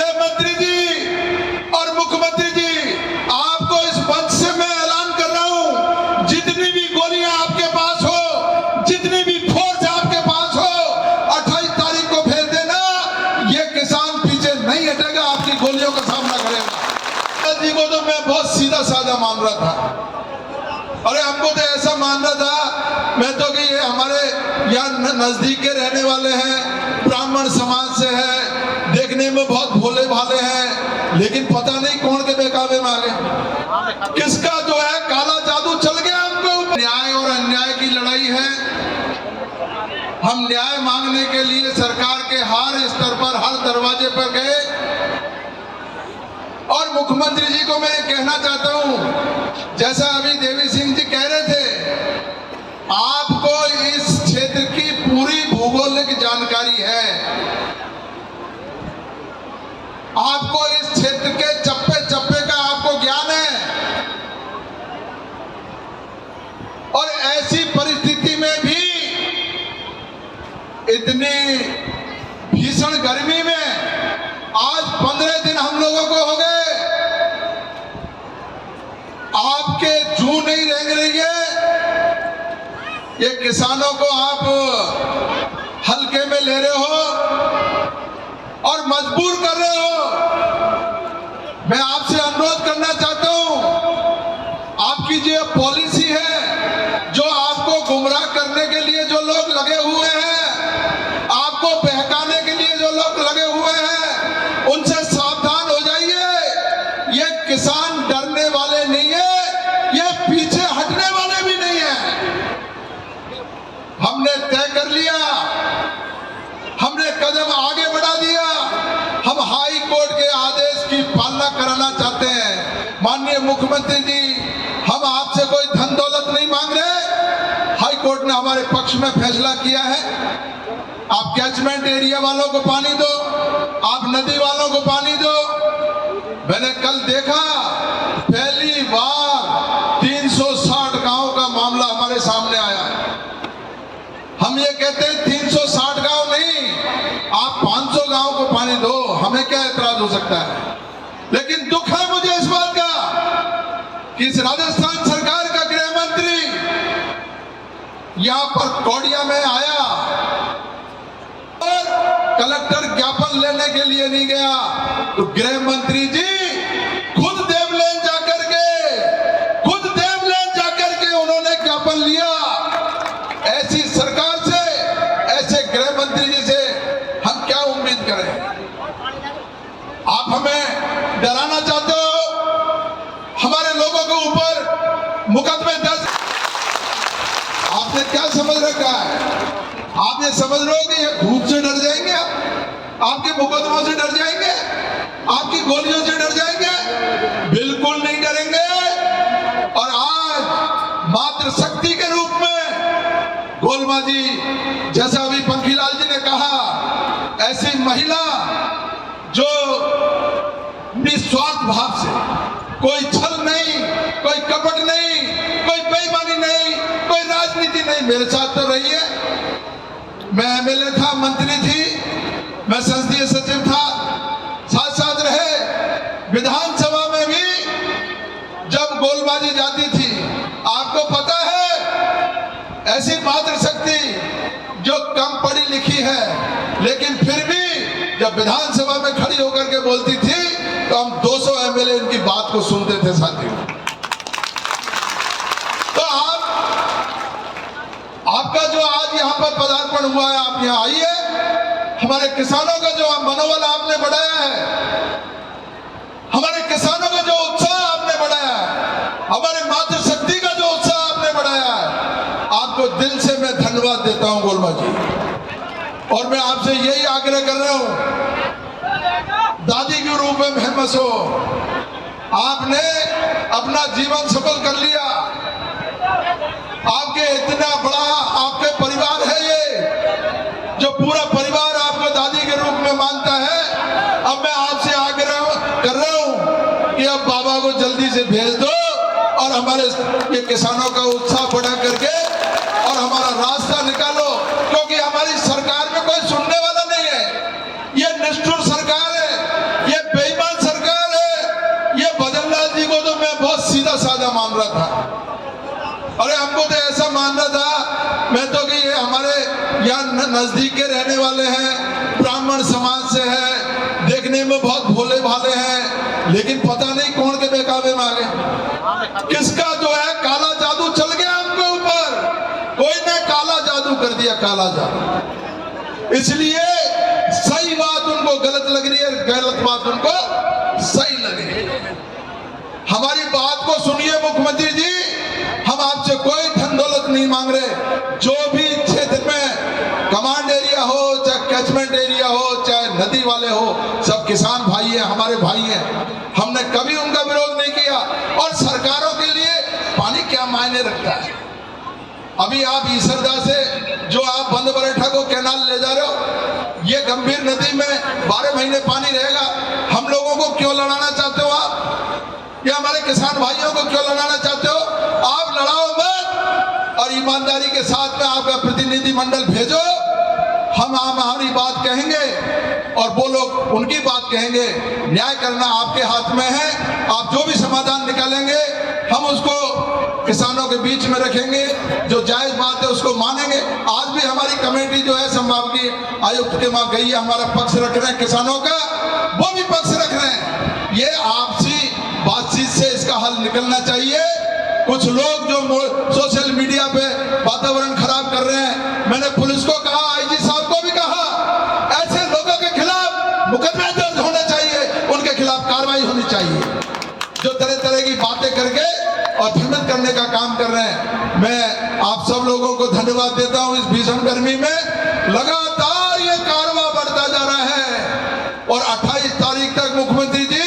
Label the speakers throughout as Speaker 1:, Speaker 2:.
Speaker 1: गृह मंत्री जी और मुख्यमंत्री जी, आपको इस मंच से मैं ऐलान कर रहा हूं, जितनी भी गोलियां आपके पास हो, जितनी भी फोर्स आपके पास हो, 28 तारीख को भेज देना। ये किसान पीछे नहीं हटेगा, आपकी गोलियों का सामना करेगा। जी को तो मैं बहुत सीधा साधा मान रहा था, अरे हमको तो ऐसा मान रहा था मैं तो कि ये हमारे यहाँ नजदीक के रहने वाले हैं, ब्राह्मण समाज से है, देखने में बहुत भोले भाले हैं, लेकिन पता नहीं कौन के बेकाबे में आ गए, किसका जो है काला जादू चल गया हमको ऊपर। न्याय और अन्याय की लड़ाई है। हम न्याय मांगने के लिए सरकार के हर स्तर पर, हर दरवाजे पर गए और मुख्यमंत्री जी को मैं कहना चाहता हूं, जैसा अभी देवी सिंह जी कह रहे थे, आपको इस क्षेत्र की पूरी भौगोलिक जानकारी है, आपको इस क्षेत्र के चप्पे चप्पे का आपको ज्ञान है, और ऐसी परिस्थिति में भी इतनी भीषण गर्मी में आज 15 दिन हम लोगों को हो गए, आपके जू नहीं रेंग रही है, ये किसानों को आप हल्के में ले रहे हो और मजबूर कर रहे हो। मैं आपसे अनुरोध करना चाहता हूं, आपकी जो पॉलिसी है, जो आपको गुमराह करने के लिए जो लोग लगे हुए हैं, आपको बहकाने के लिए जो लोग लगे हुए हैं, उनसे सावधान हो जाइए। ये किसान डरने वाले नहीं है, ये पीछे हटने वाले भी नहीं है। हमने तय कर लिया, हमने कदम आगे बढ़ा दिया, हम हाई कोर्ट के आदेश की पालना कराना चाहते हैं। माननीय मुख्यमंत्री जी, हम आपसे कोई धन दौलत नहीं मांग रहे, हाई कोर्ट ने हमारे पक्ष में फैसला किया है। आप कैचमेंट एरिया वालों को पानी दो, आप नदी वालों को पानी दो। मैंने कल देखा, पहली बार 360 गांव का मामला हमारे सामने आया। हम ये कहते हैं 360 गांव नहीं, आप 500 गांव को पानी दो, हमें क्या एतराज हो सकता है। लेकिन दुख है मुझे इस बात का कि इस राजस्थान सरकार का गृह मंत्री यहां पर कौड़िया में आया और कलेक्टर ज्ञापन लेने के लिए नहीं गया, तो गृह मंत्री जी खुद देवलेन जाकर के उन्होंने ज्ञापन लिया। ऐसी सरकार से, ऐसे गृह मंत्री जी से हम क्या उम्मीद करें। आप हमें डराना चाहते हो, हमारे लोगों के ऊपर मुकदमे दर्ज, आपने क्या समझ रखा है। आप ये समझ रहे हो कि ये धूप से डर जाएंगे, आपके मुकदमों से डर जाएंगे, आपकी गोलियों से डर जाएंगे, बिल्कुल नहीं डरेंगे। और आज मातृशक्ति के रूप में गोलमा जी, जैसा अभी पंखीलाल जी ने कहा, ऐसी महिला जो निस्वार्थ भाव से, कोई छल नहीं, कोई कपट नहीं, कोई बेईमानी नहीं, कोई राजनीति नहीं, मेरे साथ तो रही है। मैं एमएलए था, मंत्री थी, मैं संसदीय सचिव था, साथ साथ रहे। विधानसभा में भी जब गोलबाजी जाती थी, आपको पता है, ऐसी मातृशक्ति जो कम पढ़ी लिखी है, लेकिन फिर भी जब विधानसभा में खड़ी होकर के बोलती थी तो हम 200 एमएलए इनकी बात को सुनते थे साथियों। तो आपका जो आज यहाँ पर पदार्पण हुआ है, आप यहाँ आइए, हमारे किसानों का जो मनोबल आपने बढ़ाया है, हमारे किसानों का जो उत्साह आपने बढ़ाया है, हमारे मातृशक्ति का जो उत्साह आपने बढ़ाया है, आपको दिल से मैं धन्यवाद देता हूं गोलमा जी। और मैं आपसे यही आग्रह कर रहा हूं, दादी के रूप में फेमस हो, आपने अपना जीवन सफल कर लिया, आपके इतना बड़ा आपके परिवार है ये, जो पूरा परिवार आपको दादी के रूप में मानता है। अब मैं आपसे आग्रह कर रहा हूं कि अब बाबा को जल्दी से भेज दो और हमारे ये किसानों का उत्साह बढ़ा करके और हमारा रास्ता निकालो, क्योंकि हमारी सरकार में कोई सुनने वाला नहीं है। ये निष्ठुर सरकार है, ये मान रहा था मैं तो कि ये हमारे यहाँ नजदीक के रहने वाले हैं, ब्राह्मण समाज से है, देखने में बहुत भोले भाले हैं, लेकिन पता नहीं कौन के बेकाबे में आ गए। किसका जो है काला जादू चल गया हमके ऊपर, कोई ने काला जादू कर दिया, काला जादू। इसलिए सही बात उनको गलत लग रही है, गलत बात उनको सही लग रही है। हमारी बात को सुनिए मुख्यमंत्री जी, हम आपसे कोई धन दौलत नहीं मांग रहे। जो भी क्षेत्र में कमांड एरिया हो, चाहे कैचमेंट एरिया हो, चाहे नदी वाले हो, सब किसान भाई हैं, हमारे भाई हैं। हमने कभी उनका विरोध नहीं किया। और सरकारों के लिए पानी क्या मायने रखता है? अभी आप ईसरदा से जो आप बंद बरेठा को कैनाल ले जा रहे हो, ये गंभीर नदी में 12 महीने पानी रहेगा। हम लोगों को क्यों लड़ाना चाहते हो आप? या हमारे किसान भाइयों को क्यों लड़ाना चाहते हो? आप लड़ाओ मत, और ईमानदारी के साथ में आपका प्रतिनिधि मंडल भेजो। हम हमारी बात कहेंगे और वो लोग उनकी बात कहेंगे। न्याय करना आपके हाथ में है। आप जो भी समाधान निकालेंगे हम उसको किसानों के बीच में रखेंगे। जो जायज बात है उसको मानेंगे। आज भी हमारी कमेटी जो है संभागीय आयुक्त के वहां गई है, हमारा पक्ष रख रहे हैं किसानों का, वो भी पक्ष रख रहे हैं। ये आपसी बातचीत से इसका हल निकलना चाहिए। कुछ लोग जो सोशल मीडिया पे वातावरण खराब कर रहे हैं, मैंने पुलिस को कहा, आईजी साहब को भी कहा, ऐसे लोगों के खिलाफ मुकदमे दर्ज होने चाहिए, उनके खिलाफ कार्रवाई होनी चाहिए जो तरह तरह की बातें करके और भ्रमित करने का काम कर रहे हैं। मैं आप सब लोगों को धन्यवाद देता हूं। इस भीषण गर्मी में लगातार ये कारवां बढ़ता जा रहा है और 28 तारीख तक मुख्यमंत्री जी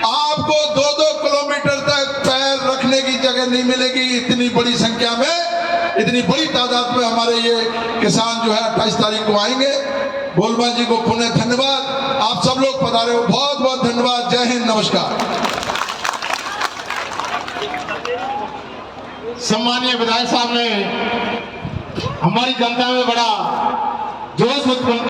Speaker 1: आपको 2-2 किलोमीटर तक पैर रखने की जगह नहीं मिलेगी। इतनी बड़ी संख्या में, इतनी बड़ी तादाद में हमारे ये किसान जो है 28 तारीख को आएंगे। गोलमा जी को पुनः धन्यवाद। आप सब लोग पधारे हो, बहुत बहुत धन्यवाद। जय हिंद, नमस्कार।
Speaker 2: सम्मानीय विधायक साहब ने हमारी जनता में बड़ा जोश उत्पन्न